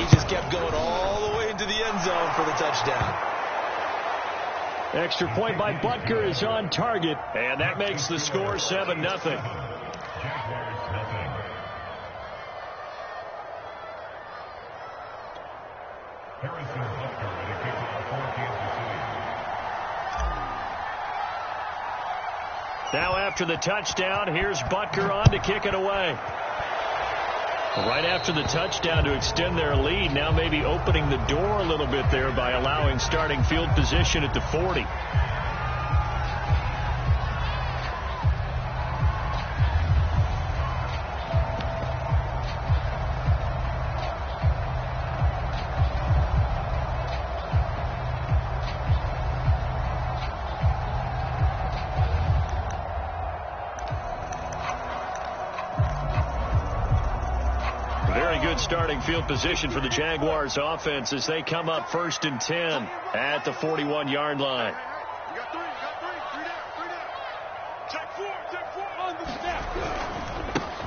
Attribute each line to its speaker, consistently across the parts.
Speaker 1: he just kept going all the way into the end zone for the touchdown.
Speaker 2: Extra point by Butker is on target, and that makes the score 7-0. Now after the touchdown, here's Butker on to kick it away. Right after the touchdown to extend their lead, now maybe opening the door a little bit there by allowing starting field position at the 40. Starting field position for the Jaguars offense as they come up 1st and 10 at the 41-yard line.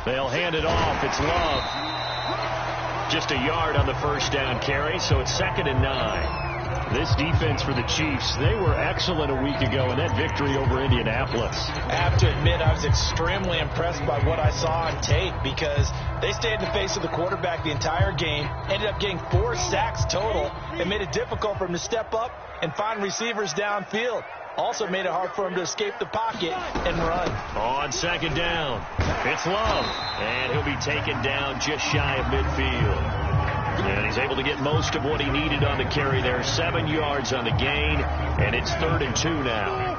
Speaker 2: They'll hand it off. It's Love. Just a yard on the first down carry, so it's 2nd and 9. This defense for the Chiefs, they were excellent a week ago in that victory over Indianapolis.
Speaker 1: I have to admit, I was extremely impressed by what I saw on tape because they stayed in the face of the quarterback the entire game, ended up getting 4 sacks total, and made it difficult for him to step up and find receivers downfield. Also made it hard for him to escape the pocket and run.
Speaker 2: On 2nd down, it's Love, and he'll be taken down just shy of midfield. And he's able to get most of what he needed on the carry there. 7 yards on the gain, and it's 3rd and 2 now.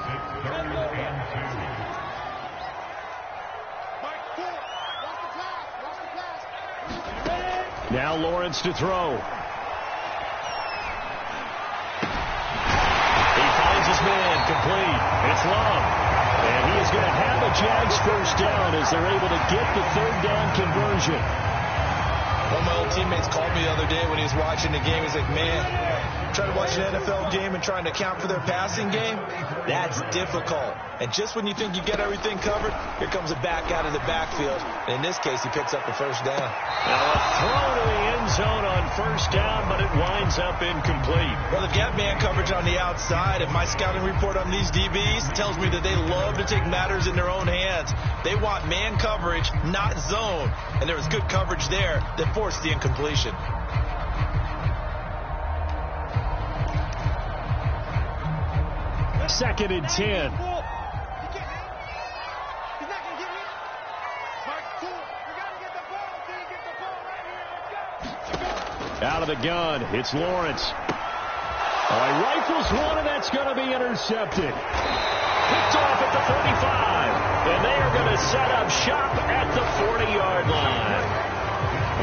Speaker 2: Now Lawrence to throw. He finds his man complete. It's Love. And he is going to have a Jags first down as they're able to get the 3rd down conversion.
Speaker 1: One of my old teammates called me the other day when he was watching the game. He's like, man, trying to watch an NFL game and trying to account for their passing game, that's difficult. And just when you think you get everything covered, here comes a back out of the backfield. And in this case, he picks up the first down.
Speaker 2: Now a throw to the end zone on first down, but it winds up incomplete.
Speaker 1: Well, if you have man coverage on the outside, and my scouting report on these DBs tells me that they love to take matters in their own hands. They want man coverage, not zone. And there was good coverage there that forced the incompletion.
Speaker 2: Second and 10. Out of the gun, it's Lawrence. Rifles one, and that's going to be intercepted. Picked off at the 35, and they are going to set up shop at the 40-yard line.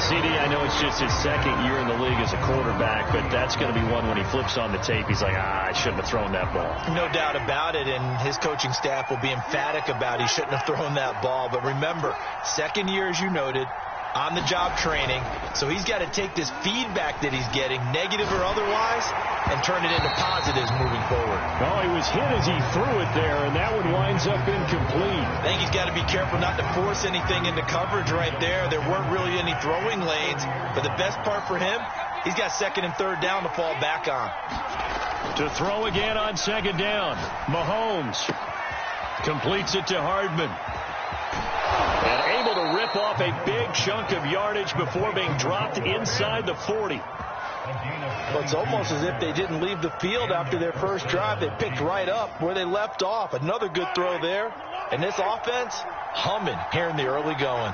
Speaker 2: CD, I know it's just his 2nd year in the league as a quarterback, but that's going to be one when he flips on the tape. He's like, I shouldn't have thrown that ball.
Speaker 1: No doubt about it, and his coaching staff will be emphatic about he shouldn't have thrown that ball. But remember, 2nd year, as you noted, on-the-job training, so he's got to take this feedback that he's getting, negative or otherwise, and turn it into positives moving forward.
Speaker 2: Well, he was hit as he threw it there, and that one winds up incomplete.
Speaker 1: I think he's got to be careful not to force anything into coverage right there. There weren't really any throwing lanes, but the best part for him, he's got 2nd and 3rd down to fall back on.
Speaker 2: To throw again on 2nd down, Mahomes completes it to Hardman. And able to rip off a big chunk of yardage before being dropped inside the 40.
Speaker 1: Well, it's almost as if they didn't leave the field after their first drive. They picked right up where they left off. Another good throw there. And this offense, humming here in the early going.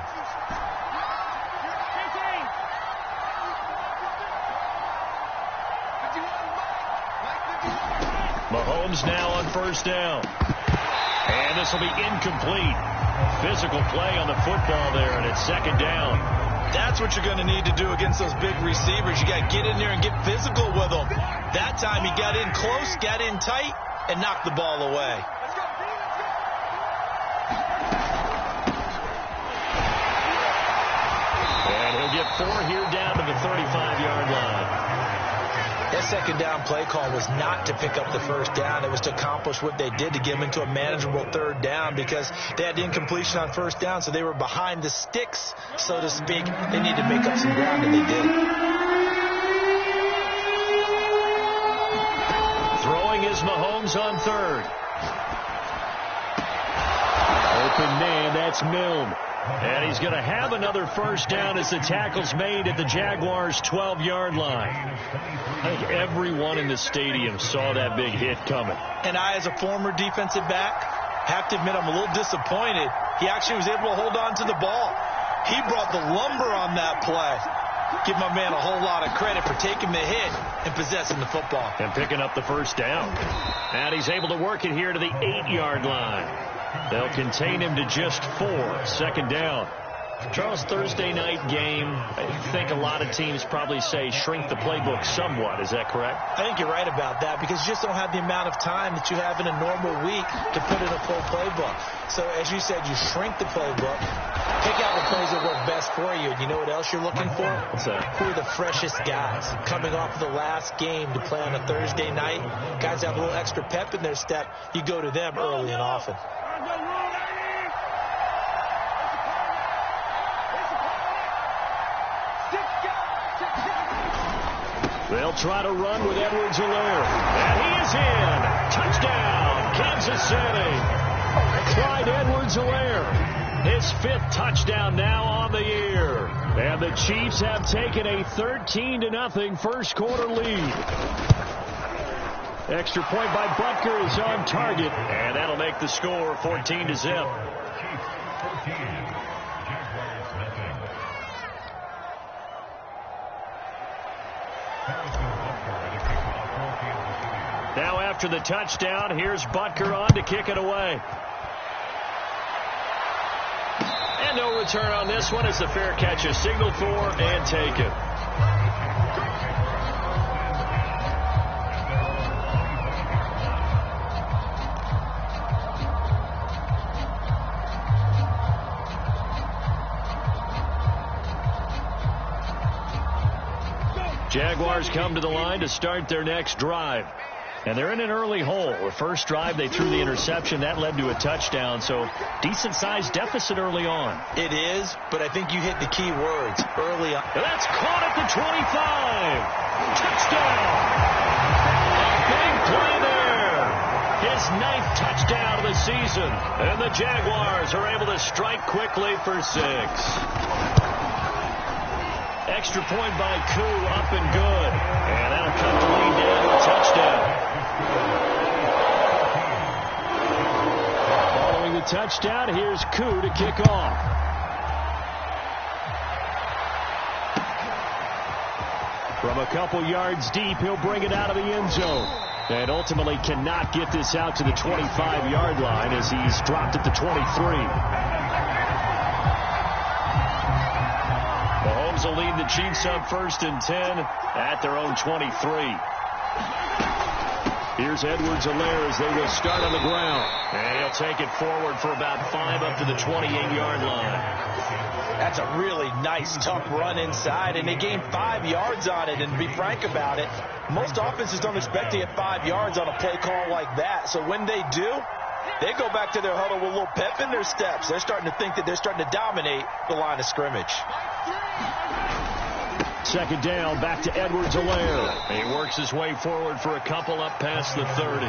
Speaker 2: Mahomes now on first down. And this will be incomplete. Physical play on the football there, and it's 2nd down.
Speaker 1: That's what you're going to need to do against those big receivers. You got to get in there and get physical with them. That time he got in close, got in tight, and knocked the ball away.
Speaker 2: And he'll get 4 here down to the 35-yard line.
Speaker 1: That 2nd down play call was not to pick up the first down. It was to accomplish what they did, to get them into a manageable 3rd down, because they had incompletion on first down, so they were behind the sticks, so to speak. They needed to make up some ground, and they did.
Speaker 2: Mahomes on third. Open man, that's Milne. And he's going to have another first down as the tackle's made at the Jaguars' 12-yard line. I think everyone in the stadium saw that big hit coming.
Speaker 1: And I, as a former defensive back, have to admit I'm a little disappointed. He actually was able to hold on to the ball. He brought the lumber on that play. Give my man a whole lot of credit for taking the hit and possessing the football.
Speaker 2: And picking up the first down. And he's able to work it here to the 8-yard line. They'll contain him to just 4. Second down. Charles, Thursday night game, I think a lot of teams probably say shrink the playbook somewhat. Is that correct?
Speaker 1: I think you're right about that because you just don't have the amount of time that you have in a normal week to put in a full playbook. So, as you said, you shrink the playbook, pick out the plays that work best for you. And you know what else you're looking for?
Speaker 2: What's that?
Speaker 1: Who are the freshest guys coming off the last game to play on a Thursday night? Guys have a little extra pep in their step. You go to them early and often.
Speaker 2: They'll try to run with Edwards-Helaire. And he is in. Touchdown, Kansas City. Clyde Edwards-Helaire. His 5th touchdown now on the year. And the Chiefs have taken a 13-0 first quarter lead. Extra point by Butker is on target. And that'll make the score 14-0. Now after the touchdown, here's Butker on to kick it away. And no return on this one as the fair catch is signaled for and taken. Jaguars come to the line to start their next drive. And they're in an early hole. The first drive, they threw the interception. That led to a touchdown. So decent-sized deficit early on.
Speaker 1: It is, but I think you hit the key words early on.
Speaker 2: And that's caught at the 25. Touchdown. A big play there. His 9th touchdown of the season. And the Jaguars are able to strike quickly for 6. Extra point by Koo, up and good. And that'll cut the lead down to a touchdown. Following the touchdown, here's Koo to kick off. From a couple yards deep, he'll bring it out of the end zone. And ultimately cannot get this out to the 25-yard line as he's dropped at the 23. Mahomes will lead the Chiefs on 1st and 10 at their own 23. Here's Edwards-Helaire as they will start on the ground. And he'll take it forward for about 5 up to the 28-yard line.
Speaker 1: That's a really nice, tough run inside, and they gained 5 yards on it. And to be frank about it, most offenses don't expect to get 5 yards on a play call like that. So when they do, they go back to their huddle with a little pep in their steps. They're starting to think that they're starting to dominate the line of scrimmage.
Speaker 2: Second down, back to Edwards-Helaire. He works his way forward for a couple up past the 30.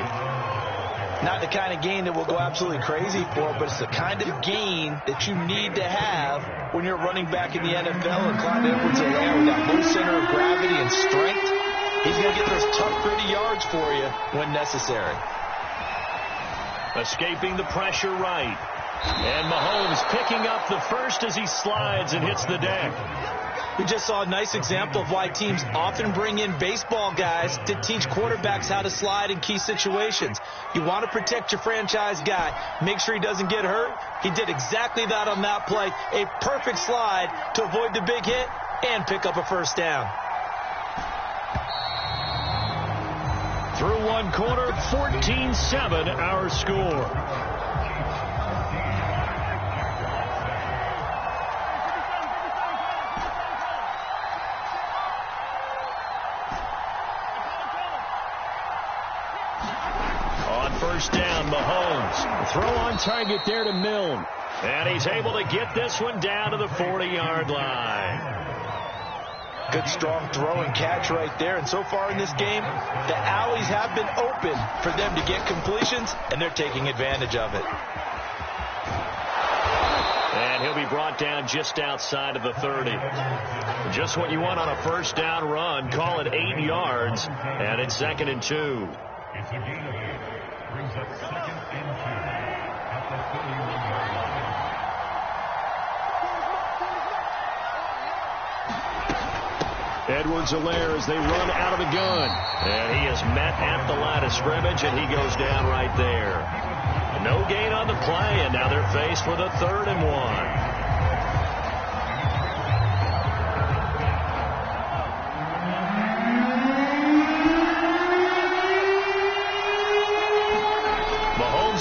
Speaker 1: Not the kind of gain that we'll go absolutely crazy for, but it's the kind of gain that you need to have when you're running back in the NFL. And Clyde Edwards-Helaire, with that low center of gravity and strength, he's going to get those tough, gritty yards for you when necessary.
Speaker 2: Escaping the pressure right. And Mahomes picking up the first as he slides and hits the deck.
Speaker 1: We just saw a nice example of why teams often bring in baseball guys to teach quarterbacks how to slide in key situations. You want to protect your franchise guy. Make sure he doesn't get hurt. He did exactly that on that play. A perfect slide to avoid the big hit and pick up a first down.
Speaker 2: Through one quarter, 14-7 our score. First down, Mahomes. Throw on target there to Milne. And he's able to get this one down to the 40-yard line.
Speaker 1: Good, strong throw and catch right there. And so far in this game, the alleys have been open for them to get completions, and they're taking advantage of it.
Speaker 2: And he'll be brought down just outside of the 30. Just what you want on a first down run. Call it 8 yards, and it's 2nd and 2.
Speaker 3: It's a gain of 8. Brings up 2nd and 2 at the 31-yard line.
Speaker 2: Edwards-Helaire as they run out of the gun. And he is met at the line of scrimmage, and he goes down right there. No gain on the play, and now they're faced with a 3rd and 1.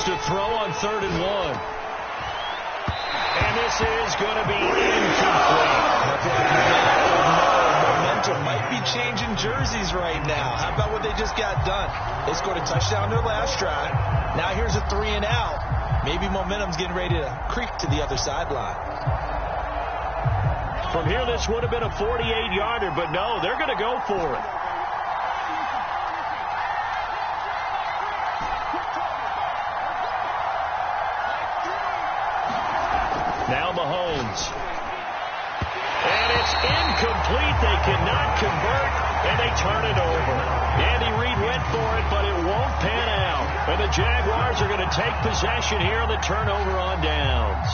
Speaker 2: To throw on 3rd and 1. And this is going to be incomplete.
Speaker 1: Momentum might be changing jerseys right now. How about what they just got done? They scored a touchdown their last drive. Now here's a 3 and out. Maybe momentum's getting ready to creep to the other sideline.
Speaker 2: From here, this would have been a 48-yarder, but no, they're going to go for it. Now Mahomes. And it's incomplete. They cannot convert, and they turn it over. Andy Reid went for it, but it won't pan out. And the Jaguars are going to take possession here on the turnover on downs.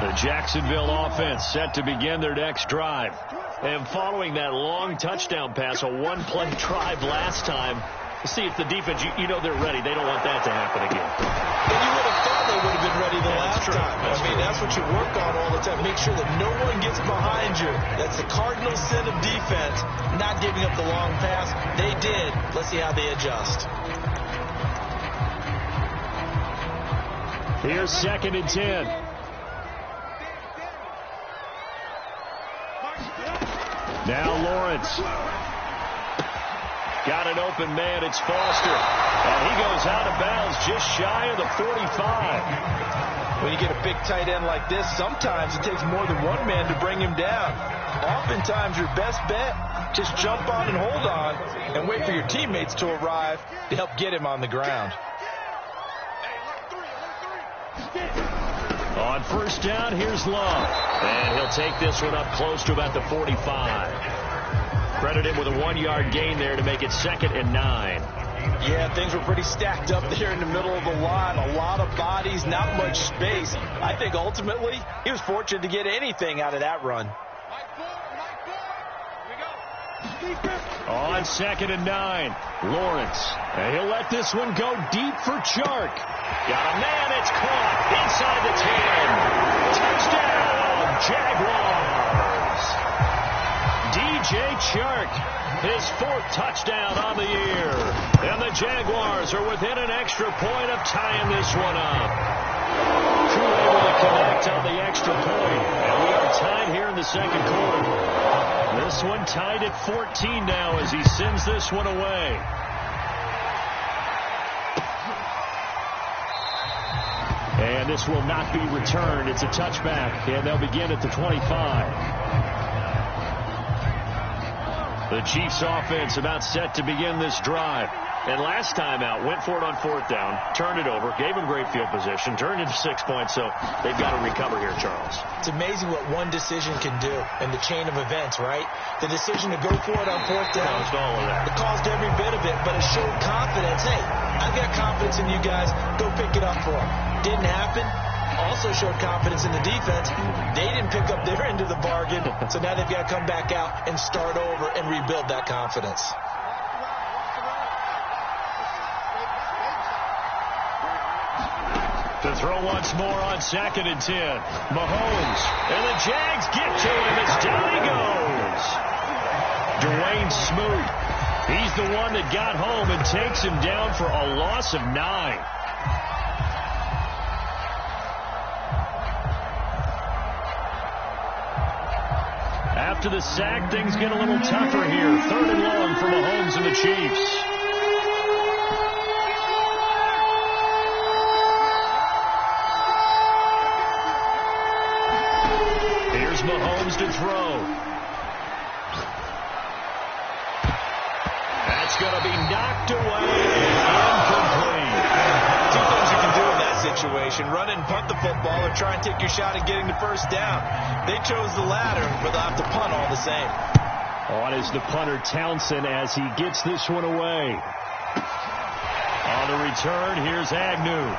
Speaker 2: The Jacksonville offense set to begin their next drive. And following that long touchdown pass, a one-play drive last time, see if the defense, you know they're ready. They don't want that to happen again.
Speaker 1: And you would have thought they would have been ready the last time. That's what you work on all the time. Make sure that no one gets behind you. That's the cardinal sin of defense, not giving up the long pass. They did. Let's see how they adjust.
Speaker 2: Here's 2nd and 10. Now Lawrence. Got an open man. It's Foster. And he goes out of bounds just shy of the 45.
Speaker 1: When you get a big tight end like this, sometimes it takes more than one man to bring him down. Oftentimes, your best bet, just jump on and hold on and wait for your teammates to arrive to help get him on the ground.
Speaker 2: On first down, here's Love. And he'll take this one up close to about the 45. Credit him with a 1-yard gain there to make it 2nd and 9.
Speaker 1: Yeah, things were pretty stacked up there in the middle of the line. A lot of bodies, not much space. I think ultimately he was fortunate to get anything out of that run.
Speaker 2: On 2nd and 9, Lawrence. And he'll let this one go deep for Chark. Got a man, it's caught inside the 10. Touchdown, Jaguars. DJ Chark, his 4th touchdown on the year. And the Jaguars are within an extra point of tying this one up. Crew able to connect on the extra point. And we are tied here in the 2nd quarter. This one tied at 14 now as he sends this one away. And this will not be returned. It's a touchback, and they'll begin at the 25. The Chiefs offense about set to begin this drive. And last time out, went for it on 4th down, turned it over, gave them great field position, turned into 6 points, so they've got to recover here, Charles.
Speaker 1: It's amazing what one decision can do in the chain of events, right? The decision to go for it on 4th down.
Speaker 2: Caused all of that.
Speaker 1: It caused every bit of it, but it showed confidence. Hey, I've got confidence in you guys. Go pick it up for them. Didn't happen. Also showed confidence in the defense. They didn't pick up their end of the bargain, so now they've got to come back out and start over and rebuild that confidence.
Speaker 2: To throw once more on 2nd and 10. Mahomes. And the Jags get to him as down he goes. Dwayne Smoot. He's the one that got home and takes him down for a loss of 9. After the sack, things get a little tougher here. 3rd and long for Mahomes and the Chiefs. Here's Mahomes to throw. going to be knocked away and incomplete.
Speaker 1: Two things you can do in that situation: run and punt the football, or try and take your shot at getting the first down. They chose the latter, but they'll have to punt all the same.
Speaker 2: On is the punter, Townsend, as he gets this one away. On the return, here's Agnew.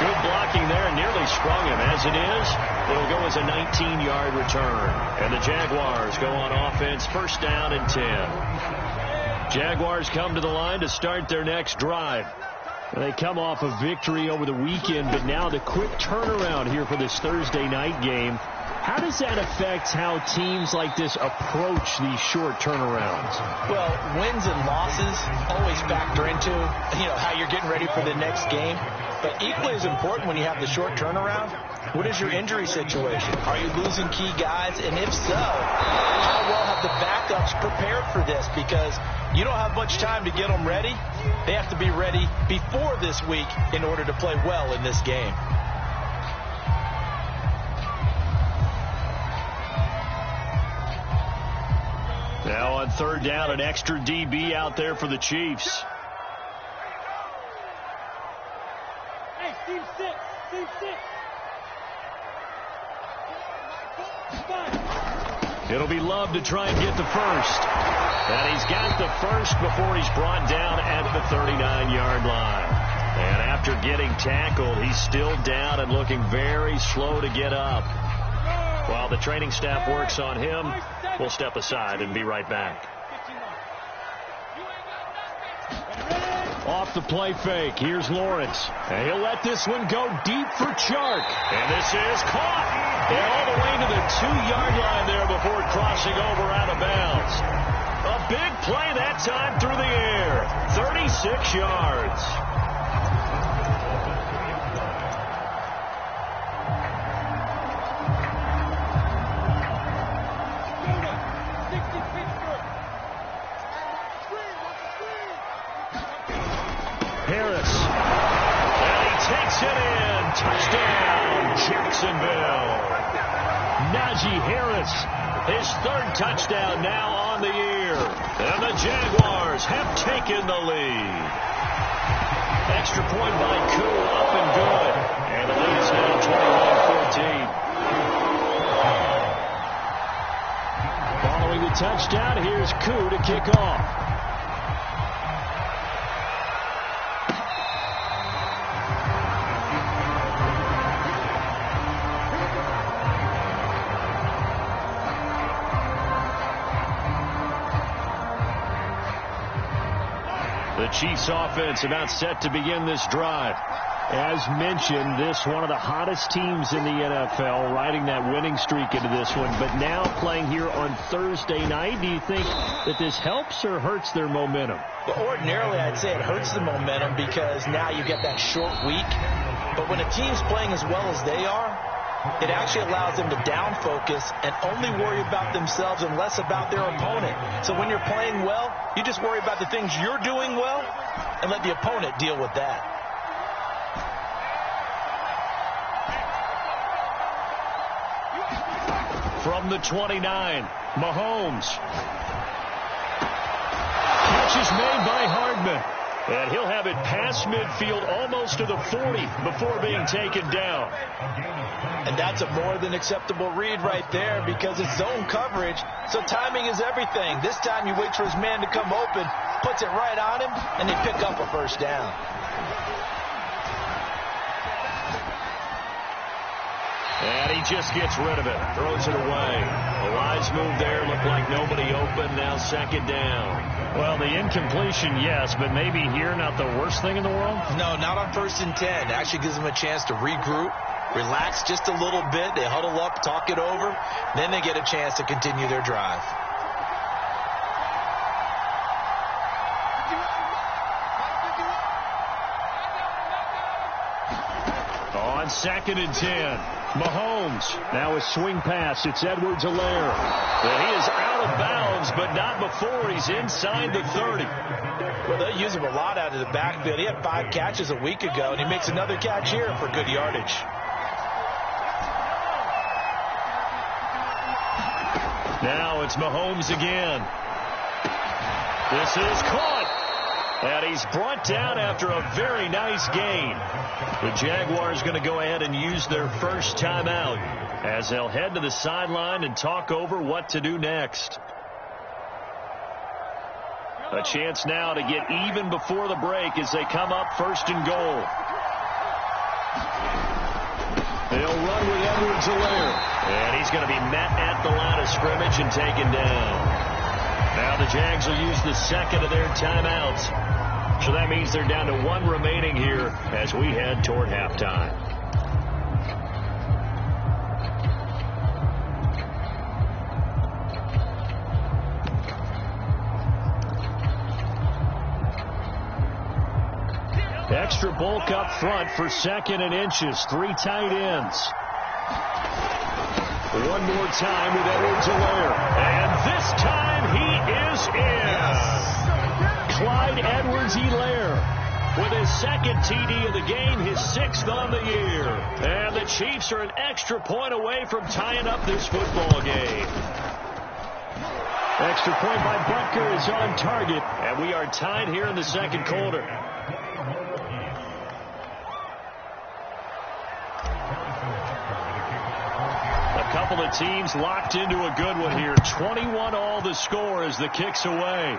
Speaker 2: Good blocking there, nearly sprung him. As it is, it'll go as a 19-yard return. And the Jaguars go on offense, first down and 10. Jaguars come to the line to start their next drive. They come off a victory over the weekend, but now the quick turnaround here for this Thursday night game. How does that affect how teams like this approach these short turnarounds?
Speaker 1: Well, wins and losses always factor into, how you're getting ready for the next game. But equally as important when you have the short turnaround, what is your injury situation? Are you losing key guys? And if so, how well have the backups prepared for this? Because you don't have much time to get them ready. They have to be ready before this week in order to play well in this game.
Speaker 2: Now on third down, an extra DB out there for the Chiefs.
Speaker 4: Hey, Steve, sit.
Speaker 2: It'll be Love to try and get the first. And he's got the first before he's brought down at the 39-yard line. And after getting tackled, he's still down and looking very slow to get up. While the training staff works on him, we'll step aside and be right back. Off the play fake, here's Lawrence. And he'll let this one go deep for Chark. And this is caught. And all the way to the 2-yard line there before crossing over out of bounds. A big play that time through the air. 36 yards. Harris. And he takes it in. Touchdown, Jacksonville. Najee Harris, his third touchdown now on the year. And the Jaguars have taken the lead. Extra point by Koo, up and good. And the lead is now 21-14. Following the touchdown, here's Koo to kick off. The Chiefs offense about set to begin this drive. As mentioned, this one of the hottest teams in the NFL, riding that winning streak into this one, but now playing here on Thursday night. Do you think that this helps or hurts their momentum?
Speaker 1: Well, ordinarily, I'd say it hurts the momentum because now you get that short week. But when a team's playing as well as they are, it actually allows them to down focus and only worry about themselves and less about their opponent. So when you're playing well, you just worry about the things you're doing well and let the opponent deal with that.
Speaker 2: From the 29, Mahomes. Catch is made by Hardman. And he'll have it past midfield almost to the 40 before being taken down.
Speaker 1: And that's a more than acceptable read right there because it's zone coverage. So timing is everything. This time you wait for his man to come open, puts it right on him, and they pick up a first down.
Speaker 2: And he just gets rid of it, throws it away. A wise move there, looked like nobody open, now second down. Well, the incompletion, yes, but maybe here not the worst thing in the world?
Speaker 1: No, not on 1st and 10. It actually gives them a chance to regroup, relax just a little bit. They huddle up, talk it over, then they get a chance to continue their drive.
Speaker 2: On 2nd and 10, Mahomes. Now a swing pass. It's Edwards-Helaire. And he is out of bounds, but not before he's inside the 30.
Speaker 1: Well, they use him a lot out of the backfield. He had 5 catches a week ago, and he makes another catch here for good yardage.
Speaker 2: Now it's Mahomes again. This is caught. And he's brought down after a very nice gain. The Jaguars going to go ahead and use their first timeout as they'll head to the sideline and talk over what to do next. A chance now to get even before the break as they come up first and goal. They'll run with Edwards-Helaire. And he's going to be met at the line of scrimmage and taken down. Now the Jags will use the second of their timeouts. So that means they're down to one remaining here as we head toward halftime. Extra bulk up front for second and inches. 3 tight ends. One more time with Edwards-Helaire. And this time he is in. Clyde Edwards-Helaire with his second TD of the game, his 6th on the year. And the Chiefs are an extra point away from tying up this football game. Extra point by Butker is on target, and we are tied here in the second quarter. A couple of teams locked into a good one here. 21 all the score as the kick's away.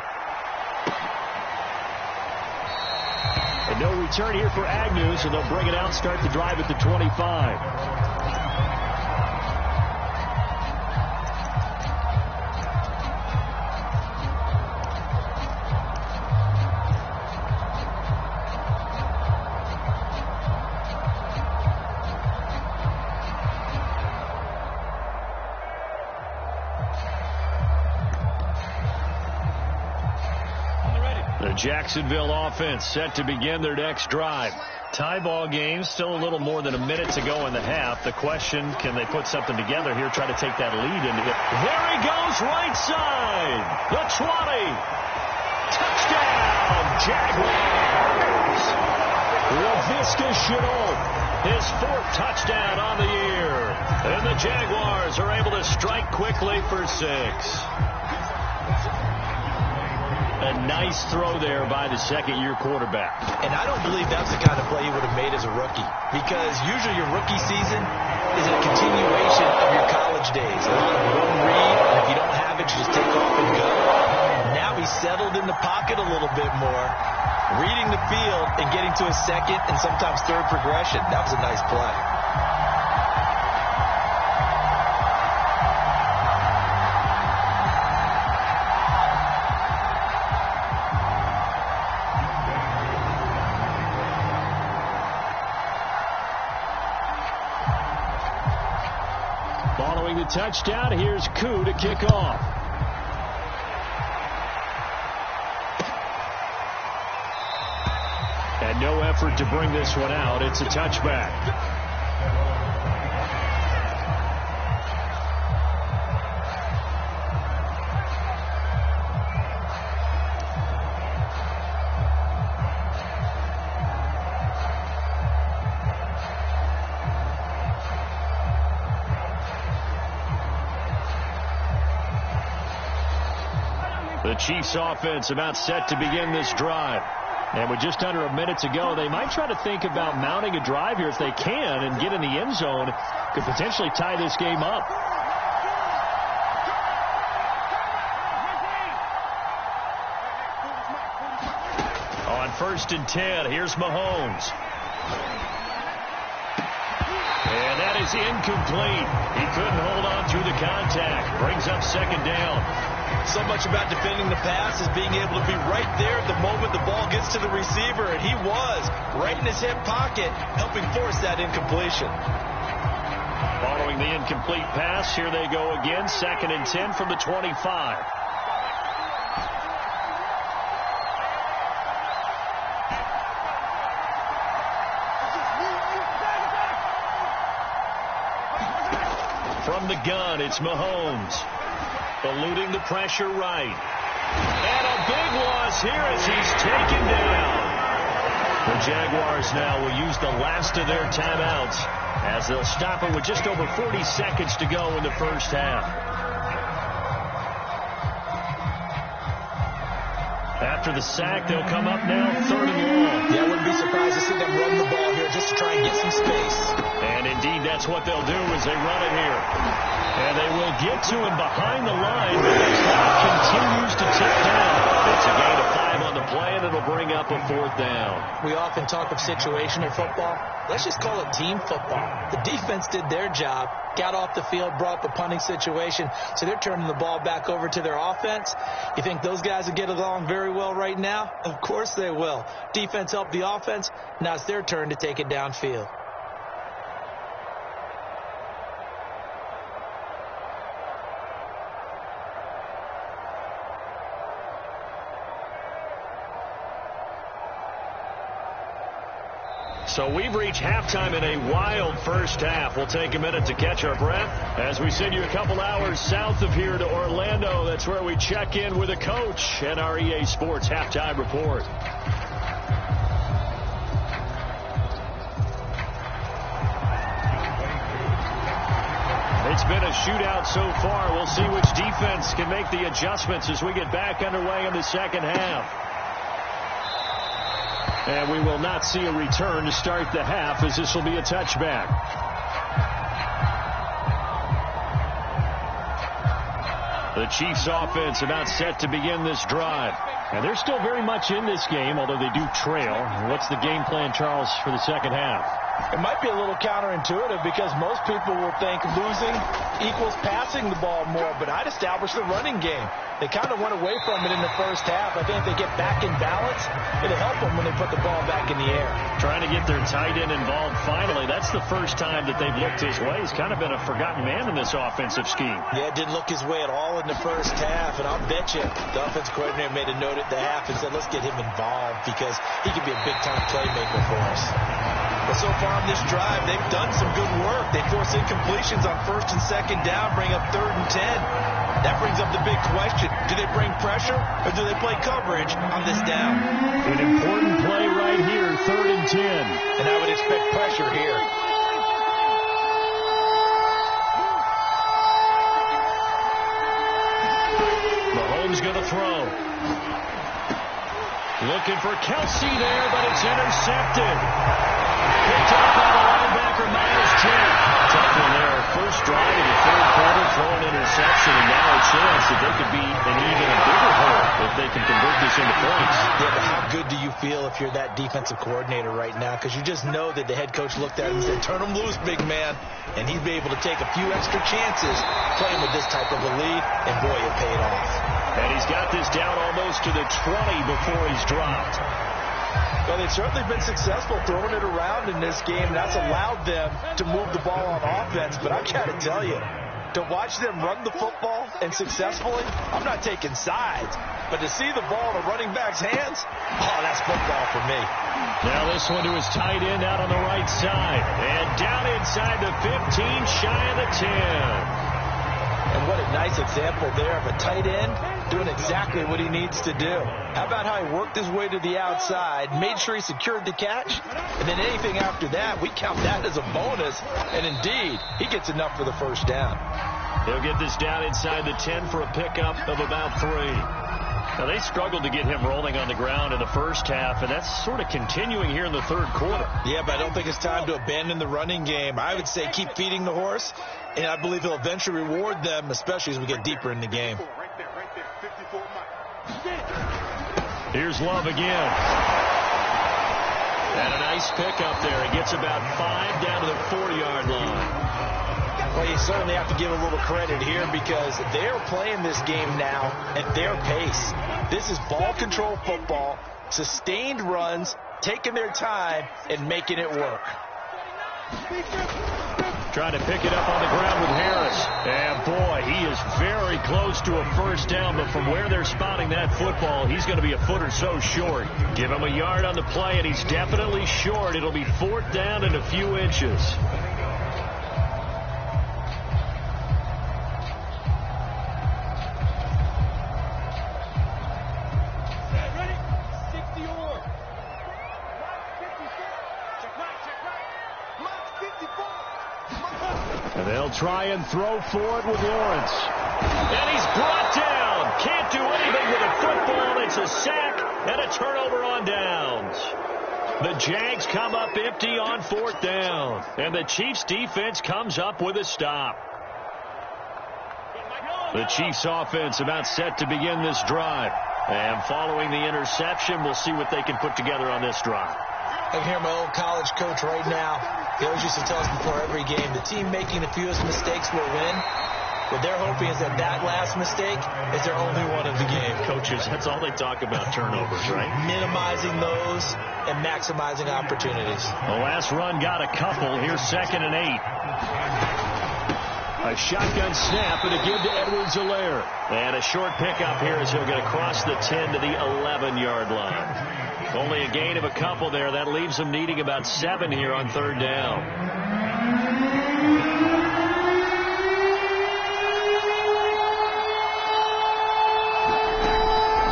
Speaker 2: And no return here for Agnew, so they'll bring it out and start the drive at the 25. The Jacksonville offense set to begin their next drive. Tie ball game, still a little more than a minute to go in the half. The question, can they put something together here, try to take that lead into it? There he goes, right side. The 20. Touchdown, Jaguars. Laviska Shenault, his 4th touchdown on the year. And the Jaguars are able to strike quickly for 6. A nice throw there by the second-year quarterback.
Speaker 1: And I don't believe that's the kind of play he would have made as a rookie, because usually your rookie season is a continuation of your college days. A lot of one read, and if you don't have it, you just take off and go. Now he's settled in the pocket a little bit more, reading the field and getting to a second and sometimes third progression. That was a nice play.
Speaker 2: Following the touchdown, here's Koo to kick off. And no effort to bring this one out. It's a touchback. The Chiefs offense about set to begin this drive. And with just under a minute to go, they might try to think about mounting a drive here if they can and get in the end zone. Could potentially tie this game up. On 1st and 10, here's Mahomes. And that is incomplete. He couldn't hold on through the contact. Brings up second down.
Speaker 1: So much about defending the pass is being able to be right there at the moment the ball gets to the receiver, and he was right in his hip pocket, helping force that incompletion.
Speaker 2: Following the incomplete pass, here they go again, 2nd and 10 from the 25. From the gun, it's Mahomes. Eluding the pressure right. And a big loss here as he's taken down. The Jaguars now will use the last of their timeouts as they'll stop it with just over 40 seconds to go in the first half. After the sack, they'll come up now 3rd and long.
Speaker 1: Yeah, I wouldn't be surprised to see them run the ball here just to try and get some space.
Speaker 2: And indeed, that's what they'll do as they run it here. And they will get to him behind the line, but the clock continues to tick down. It's a gain of 5 on the play, and it'll bring up a 4th down.
Speaker 1: We often talk of situational football. Let's just call it team football. The defense did their job, got off the field, brought up a punting situation, so they're turning the ball back over to their offense. You think those guys will get along very well right now? Of course they will. Defense helped the offense. Now it's their turn to take it downfield.
Speaker 2: So we've reached halftime in a wild first half. We'll take a minute to catch our breath as we send you a couple hours south of here to Orlando. That's where we check in with a coach and our EA Sports halftime report. It's been a shootout so far. We'll see which defense can make the adjustments as we get back underway in the second half. And we will not see a return to start the half, as this will be a touchback. The Chiefs offense about set to begin this drive. And they're still very much in this game, although they do trail. What's the game plan, Charles, for the second half?
Speaker 1: It might be a little counterintuitive because most people will think losing equals passing the ball more, but I'd establish the running game. They kind of went away from it in the first half. I think if they get back in balance, it'll help them when they put the ball back in the air.
Speaker 2: Trying to get their tight end involved finally. That's the first time that they've looked his way. He's kind of been a forgotten man in this offensive scheme.
Speaker 1: Yeah, it didn't look his way at all in the first half, and I'll bet you the offensive coordinator made a note at the half and said, let's get him involved because he could be a big-time playmaker for us. But so far on this drive, they've done some good work. They force incompletions on 1st and 2nd down, bring up 3rd and 10. That brings up the big question. Do they bring pressure or do they play coverage on this down?
Speaker 2: An important play right here, 3rd and 10.
Speaker 1: And I would expect pressure here.
Speaker 2: Mahomes going to throw. Looking for Kelsey there, but it's intercepted. Picked up by the linebacker, Miles Jack. Tough one there. First drive in the 3rd quarter, throwing interception, and now a chance that they could be an even a bigger hole if they can convert this into points.
Speaker 1: Yeah, but how good do you feel if you're that defensive coordinator right now? Because you just know that the head coach looked at him and said, turn him loose, big man. And he'd be able to take a few extra chances playing with this type of a lead, and boy, it paid off.
Speaker 2: And he's got this down almost to the 20 before he's dropped.
Speaker 1: Well, they've certainly been successful throwing it around in this game. That's allowed them to move the ball on offense. But I got to tell you, to watch them run the football and successfully, I'm not taking sides. But to see the ball in a running back's hands, oh, that's football for me.
Speaker 2: Now this one to his tight end out on the right side. And down inside the 15, shy of the 10.
Speaker 1: And what a nice example there of a tight end doing exactly what he needs to do. How about how he worked his way to the outside, made sure he secured the catch, and then anything after that, we count that as a bonus. And indeed, he gets enough for the first down.
Speaker 2: They'll get this down inside the 10 for a pickup of about 3. Now, they struggled to get him rolling on the ground in the first half, and that's sort of continuing here in the 3rd quarter.
Speaker 1: Yeah, but I don't think it's time to abandon the running game. I would say keep feeding the horse, and I believe he'll eventually reward them, especially as we get deeper in the game.
Speaker 2: Here's Love again. And a nice pickup there. He gets about 5 down to the 4-yard line.
Speaker 1: Well, you certainly have to give a little credit here because they're playing this game now at their pace. This is ball control football, sustained runs, taking their time, and making it work.
Speaker 2: Trying to pick it up on the ground with Harris. And, boy, he is very close to a first down, but from where they're spotting that football, he's going to be a foot or so short. Give him a yard on the play, and he's definitely short. It'll be 4th down and a few inches. And they'll try and throw forward with Lawrence. And he's brought down. Can't do anything with a football. It's a sack, and a turnover on downs. The Jags come up empty on 4th down, and the Chiefs defense comes up with a stop. The Chiefs offense about set to begin this drive. And following the interception, we'll see what they can put together on this drive.
Speaker 1: I can hear my old college coach right now. He always used to tell us before every game, the team making the fewest mistakes will win. What they're hoping is that last mistake is their only one of the game.
Speaker 2: Coaches, that's all they talk about, turnovers, right?
Speaker 1: Minimizing those and maximizing opportunities.
Speaker 2: The last run got a couple. Here's 2nd and 8. A shotgun snap and a give to Edwards-Helaire. And a short pickup here as he'll get across the 10 to the 11-yard line. Only a gain of a couple there. That leaves them needing about 7 here on 3rd down.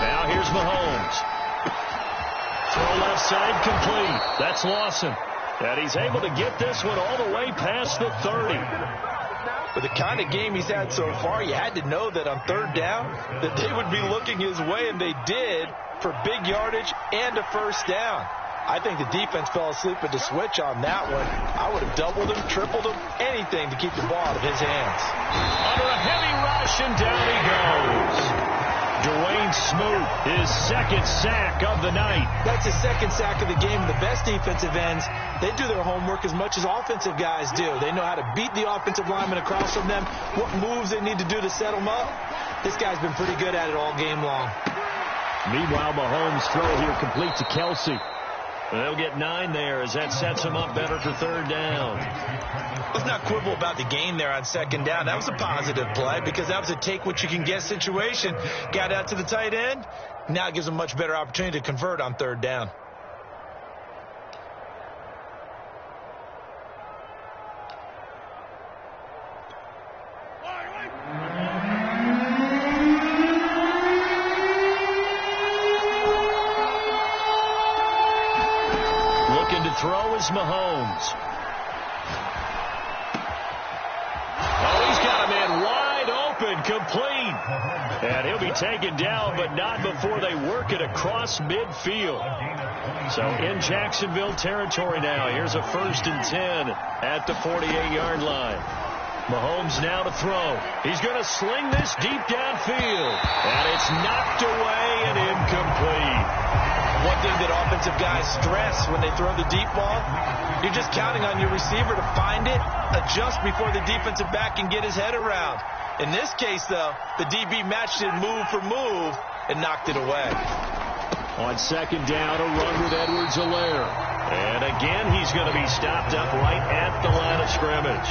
Speaker 2: Now here's Mahomes. Throw left side complete. That's Lawson. And he's able to get this one all the way past the 30.
Speaker 1: With the kind of game he's had so far, you had to know that on 3rd down that they would be looking his way, and they did, for big yardage and a 1st down. I think the defense fell asleep at the switch on that one. I would have doubled him, tripled him, anything to keep the ball out of his hands.
Speaker 2: Under a heavy rush, and down he goes. Dwayne Smoot, his 2nd sack of the night.
Speaker 1: That's his 2nd sack of the game. The best defensive ends, they do their homework as much as offensive guys do. They know how to beat the offensive linemen across from them, what moves they need to do to set them up. This guy's been pretty good at it all game long.
Speaker 2: Meanwhile, Mahomes' throw here complete to Kelsey. They'll get 9 there as that sets them up better for 3rd down.
Speaker 1: Let's not quibble about the gain there on 2nd down. That was a positive play because that was a take-what-you-can-get situation. Got out to the tight end. Now it gives them a much better opportunity to convert on 3rd down.
Speaker 2: Throw is Mahomes. Oh, he's got a man wide open, complete. And he'll be taken down, but not before they work it across midfield. So in Jacksonville territory now. Here's a 1st and 10 at the 48-yard line. Mahomes now to throw. He's going to sling this deep downfield. And it's knocked away and incomplete.
Speaker 1: One thing that offensive guys stress when they throw the deep ball, you're just counting on your receiver to find it, adjust before the defensive back can get his head around. In this case, though, the DB matched it move for move and knocked it away.
Speaker 2: On 2nd down, a run with Edwards-Helaire. And again, he's going to be stopped up right at the line of scrimmage.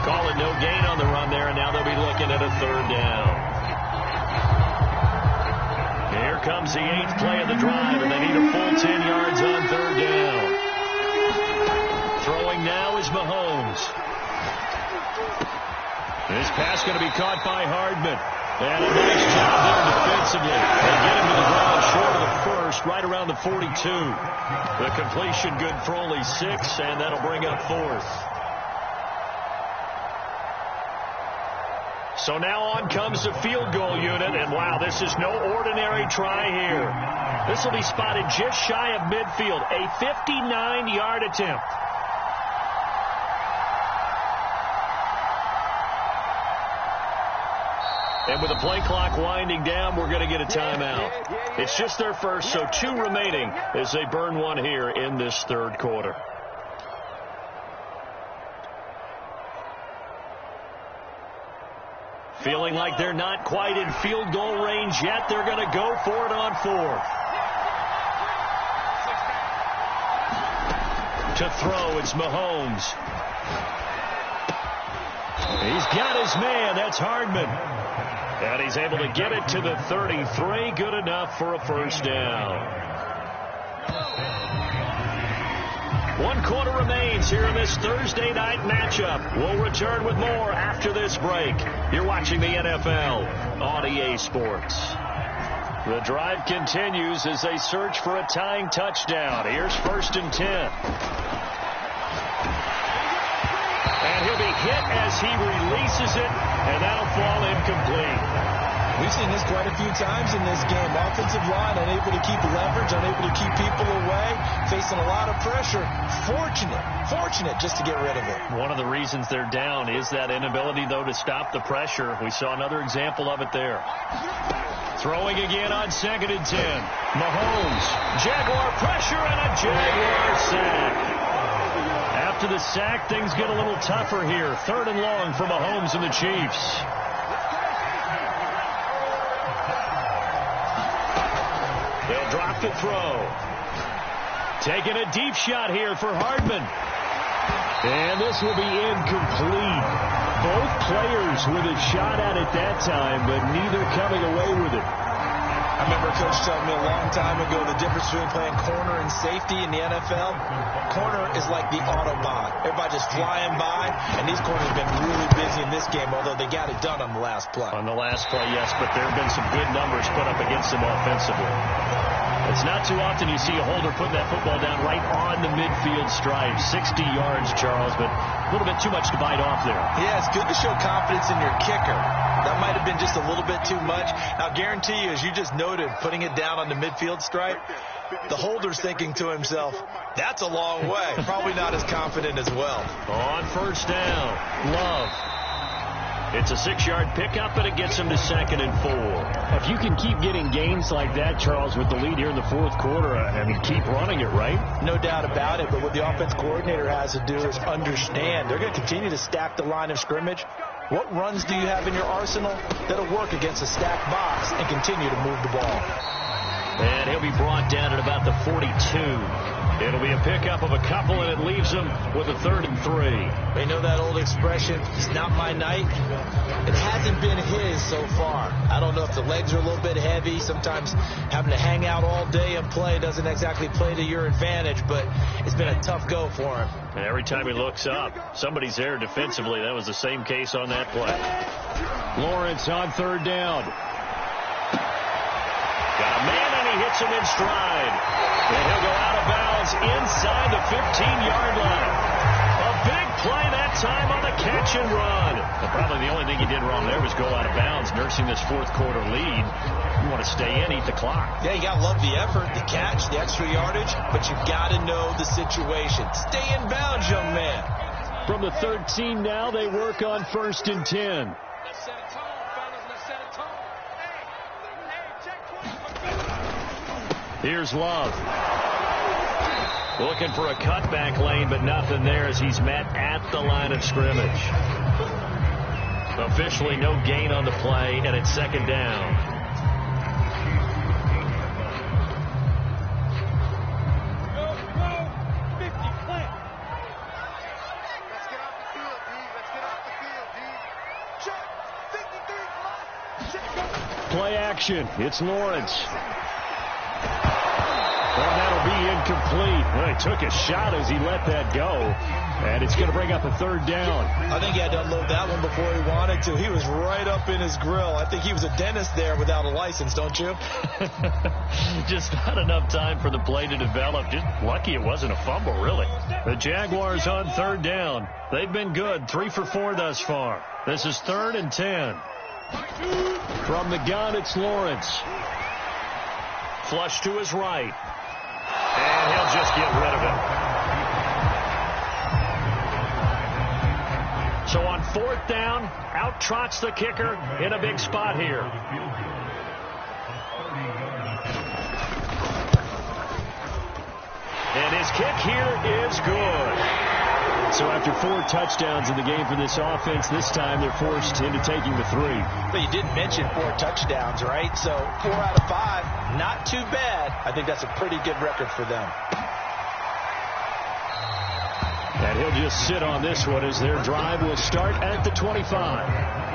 Speaker 2: Call it no gain on the run there, and now they'll be looking at a 3rd down. Here comes the 8th play of the drive, and they need a full 10 yards on 3rd down. Throwing now is Mahomes. This pass going to be caught by Hardman. And a nice job there defensively. They get him to the ground short of the 1st, right around the 42. The completion good for only 6, and that'll bring up 4th. So now on comes the field goal unit, and wow, this is no ordinary try here. This will be spotted just shy of midfield, a 59-yard attempt. And with the play clock winding down, we're going to get a timeout. It's just their first, so 2 remaining as they burn one here in this 3rd quarter. Feeling like they're not quite in field goal range yet. They're going to go for it on 4th. To throw, it's Mahomes. He's got his man. That's Hardman. And he's able to get it to the 33. Good enough for a 1st down. 1 quarter remains here in this Thursday night matchup. We'll return with more after this break. You're watching the NFL on EA Sports. The drive continues as they search for a tying touchdown. Here's 1st and 10. And he'll be hit as he releases it, and that'll fall incomplete.
Speaker 1: We've seen this quite a few times in this game. Offensive line unable to keep leverage, unable to keep people away, facing a lot of pressure. Fortunate just to get rid of it.
Speaker 2: One of the reasons they're down is that inability, though, to stop the pressure. We saw another example of it there. Throwing again on 2nd and 10. Mahomes, Jaguar pressure, and a Jaguar sack. After the sack, things get a little tougher here. 3rd and long for Mahomes and the Chiefs. They'll drop the throw. Taking a deep shot here for Hardman. And this will be incomplete. Both players with a shot at it that time, but neither coming away with it.
Speaker 1: I remember a coach telling me a long time ago the difference between playing corner and safety in the NFL. Corner is like the Autobahn. Everybody just flying by, and these corners have been really busy in this game, although they got it done on the last play.
Speaker 2: On the last play, yes, but there have been some good numbers put up against them offensively. It's not too often you see a holder putting that football down right on the midfield stripe. 60 yards, Charles, but a little bit too much to bite off there.
Speaker 1: Yeah, it's good to show confidence in your kicker. That might have been just a little bit too much. Now, guarantee you, as you just noted, putting it down on the midfield stripe, the holder's thinking to himself, that's a long way. Probably not as confident as well.
Speaker 2: On 1st down, Love. It's a 6-yard pickup, and it gets him to 2nd and 4.
Speaker 5: If you can keep getting gains like that, Charles, with the lead here in the 4th quarter, I mean, keep running it, right?
Speaker 1: No doubt about it, but what the offense coordinator has to do is understand. They're going to continue to stack the line of scrimmage. What runs do you have in your arsenal that'll work against a stacked box and continue to move the ball?
Speaker 2: And he'll be brought down at about the 42. It'll be a pickup of a couple, and it leaves him with a 3rd and 3.
Speaker 1: They know that old expression, it's not my night. It hasn't been his so far. I don't know if the legs are a little bit heavy. Sometimes having to hang out all day and play doesn't exactly play to your advantage, but it's been a tough go for him.
Speaker 2: And every time he looks up, somebody's there defensively. That was the same case on that play.
Speaker 5: Lawrence on 3rd down.
Speaker 2: Got a man, and he hits him in stride. And he'll go out of bounds inside the 15-yard line. A big play that time on the catch and run. Well, probably the only thing he did wrong there was go out of bounds, nursing this 4th quarter lead. You want to stay in, eat the clock.
Speaker 1: Yeah, you got to love the effort, the catch, the extra yardage, but you've got to know the situation. Stay in bounds, young man.
Speaker 5: From the 13 now, they work on 1st and 10.
Speaker 2: Here's Love. Looking for a cutback lane, but nothing there as he's met at the line of scrimmage. Officially no gain on the play, and it's 2nd down.
Speaker 5: Play action. It's Lawrence. Well, that'll be incomplete. Well, he took a shot as he let that go. And it's going to bring up a 3rd down.
Speaker 1: I think he had to unload that one before he wanted to. He was right up in his grill. I think he was a dentist there without a license, don't you?
Speaker 2: Just not enough time for the play to develop. Just lucky it wasn't a fumble, really.
Speaker 5: The Jaguars on 3rd down. They've been good. 3 for 4 thus far. This is 3rd and 10. From the gun, it's Lawrence.
Speaker 2: Flush to his right. And he'll just get rid of it. So on 4th down, out trots the kicker in a big spot here. And his kick here is good.
Speaker 5: So after 4 touchdowns in the game for this offense, this time they're forced into taking the 3.
Speaker 1: But you did mention 4 touchdowns, right? So 4 out of 5, not too bad. I think that's a pretty good record for them.
Speaker 5: And he'll just sit on this one as their drive will start at the 25.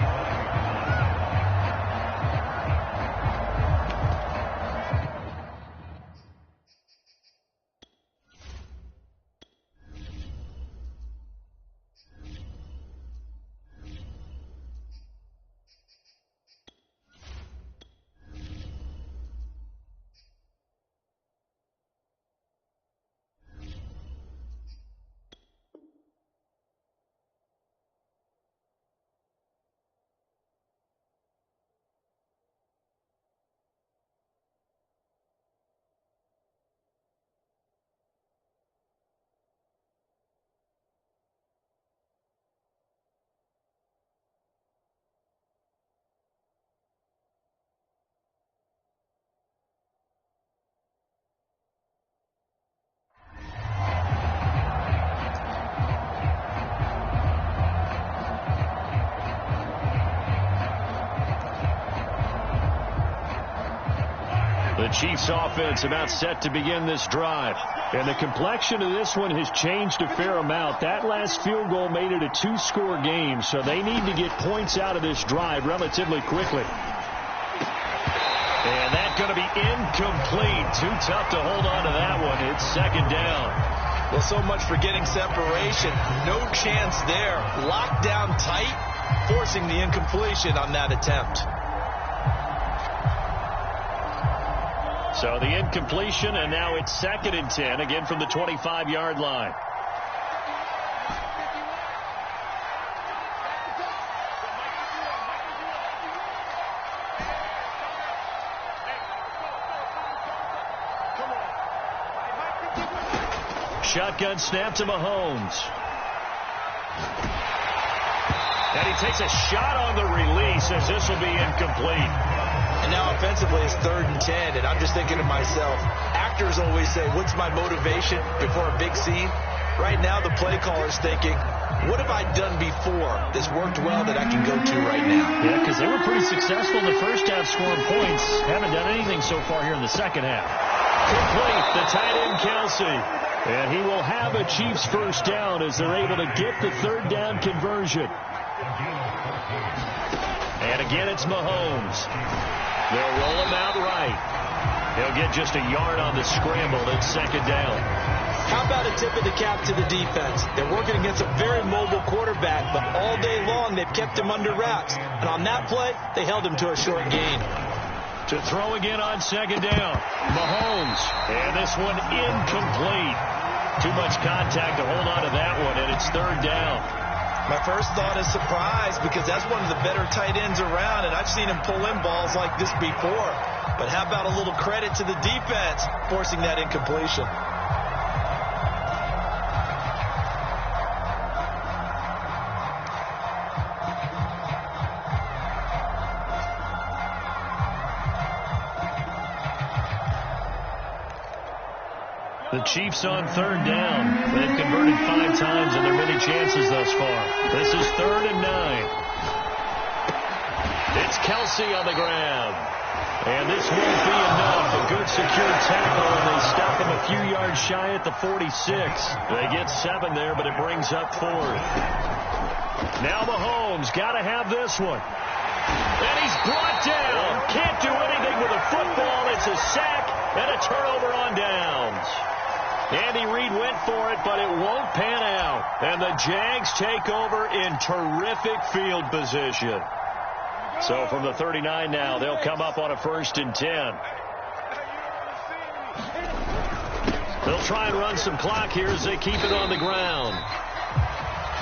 Speaker 5: The Chiefs offense about set to begin this drive. And the complexion of this one has changed a fair amount. That last field goal made it a 2-score game, so they need to get points out of this drive relatively quickly. And that's going to be incomplete. Too tough to hold on to that one. It's second down.
Speaker 1: Well, so much for getting separation. No chance there. Locked down tight, forcing the incompletion on that attempt.
Speaker 5: So the incompletion, and now it's 2nd and 10, again from the 25-yard line. Shotgun snap to Mahomes. And he takes a shot on the release as this will be incomplete.
Speaker 1: And now offensively it's 3rd and 10, and I'm just thinking to myself, actors always say, what's my motivation before a big scene? Right now the play caller's thinking, what have I done before that's worked well that I can go to right now?
Speaker 5: Yeah, because they were pretty successful in the first half scoring points. Haven't done anything so far here in the second half. Complete, the tight end Kelsey. And he will have a Chiefs first down as they're able to get the 3rd down conversion. And again, it's Mahomes. They'll roll him out right. He'll get just a yard on the scramble. It's 2nd down.
Speaker 1: How about a tip of the cap to the defense? They're working against a very mobile quarterback, but all day long they've kept him under wraps. And on that play, they held him to a short gain.
Speaker 5: To throw again on 2nd down. Mahomes. And this one incomplete. Too much contact to hold on to that one, and it's 3rd down.
Speaker 1: My first thought is surprise, because that's one of the better tight ends around, and I've seen him pull in balls like this before. But how about a little credit to the defense forcing that incompletion?
Speaker 5: The Chiefs on 3rd down. They've converted 5 times in their many chances thus far. This is 3rd and 9. It's Kelsey on the ground. And this won't be enough. A good secure tackle, and they stop him a few yards shy at the 46. They get 7 there, but it brings up 4th. Now Mahomes got to have this one. And he's brought down. Can't do anything with a football. It's a sack and a turnover on downs. Andy Reid went for it, but it won't pan out. And the Jags take over in terrific field position. So from the 39 now, they'll come up on a 1st and 10. They'll try and run some clock here as they keep it on the ground.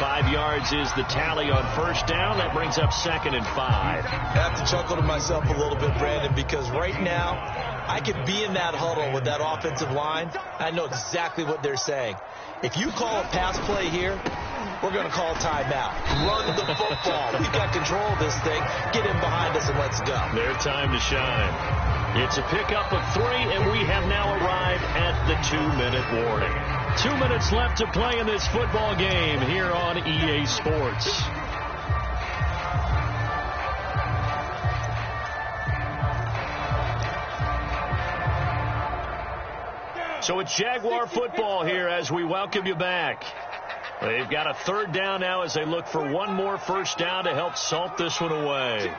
Speaker 5: 5 yards is the tally on 1st down. That brings up 2nd and 5.
Speaker 1: I have to chuckle to myself a little bit, Brandon, because right now I could be in that huddle with that offensive line. I know exactly what they're saying. If you call a pass play here, we're going to call timeout. Run the football. We've got control of this thing. Get in behind us and let's go.
Speaker 5: Their time to shine. It's a pickup of 3, and we have now arrived at the 2-minute warning. 2 minutes left to play in this football game here on EA Sports. So it's Jaguar football here as we welcome you back. They've got a 3rd down now as they look for one more 1st down to help salt this one away.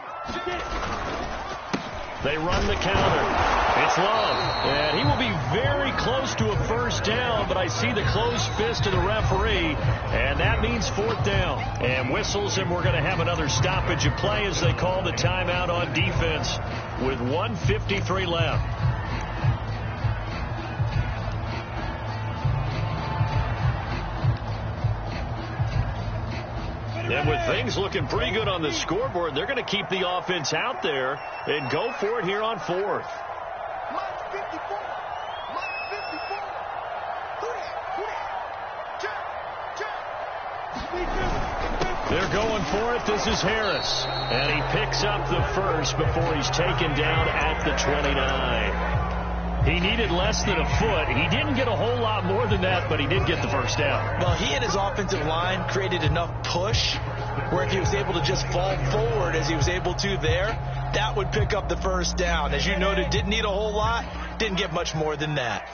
Speaker 5: They run the counter. It's Love. And he will be very close to a 1st down, but I see the closed fist of the referee, and that means 4th down. And whistles, and we're going to have another stoppage of play as they call the timeout on defense with 1:53 left. And with things looking pretty good on the scoreboard, they're going to keep the offense out there and go for it here on 4th. They're going for it. This is Harris. And he picks up the 1st before he's taken down at the 29. He needed less than a foot. He didn't get a whole lot more than that, but he did get the 1st down.
Speaker 1: Well, he and his offensive line created enough push where if he was able to just fall forward as he was able to there, that would pick up the first down. As you noted, didn't need a whole lot, didn't get much more than that.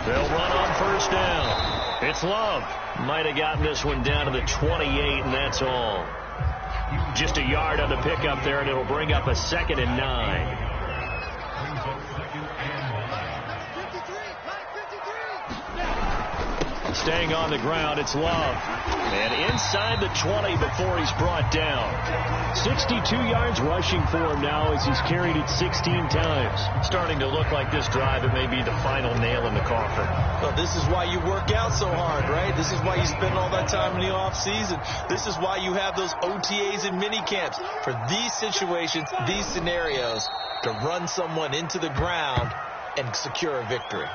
Speaker 5: They'll run on first down. It's Love. Might have gotten this one down to the 28, and that's all. Just a yard on the pickup there, and it'll bring up a 2nd and 9. Staying on the ground, it's Love. And inside the 20 before he's brought down. 62 yards rushing for him now as he's carried it 16 times. Starting to look like this drive, it may be the final nail in the coffin.
Speaker 1: Well, this is why you work out so hard, right? This is why you spend all that time in the offseason. This is why you have those OTAs and mini camps. For these situations, these scenarios, to run someone into the ground and secure a victory.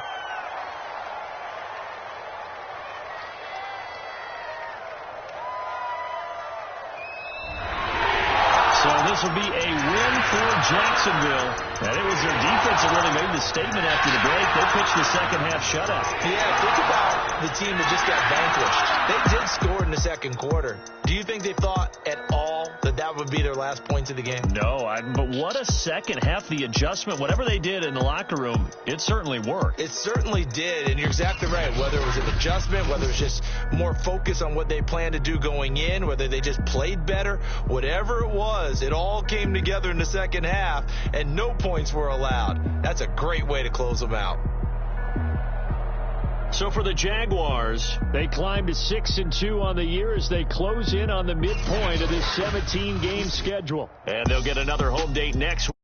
Speaker 5: So this will be a win for Jacksonville. And it was their defense that really made the statement after the break. They pitched the second half shutout.
Speaker 1: Yeah, think about the team that just got vanquished. They did score in the second quarter. Do you think they thought at all that that would be their last points of the game?
Speaker 5: No, but what a second half. The adjustment, whatever they did in the locker room, it certainly worked.
Speaker 1: It certainly did, and you're exactly right. Whether it was an adjustment, whether it was just more focus on what they planned to do going in, whether they just played better, whatever it was, it all came together in the second half, and no points were allowed. That's a great way to close them out.
Speaker 5: So for the Jaguars, they climb to 6-2 on the year as they close in on the midpoint of this 17-game schedule. And they'll get another home date next week.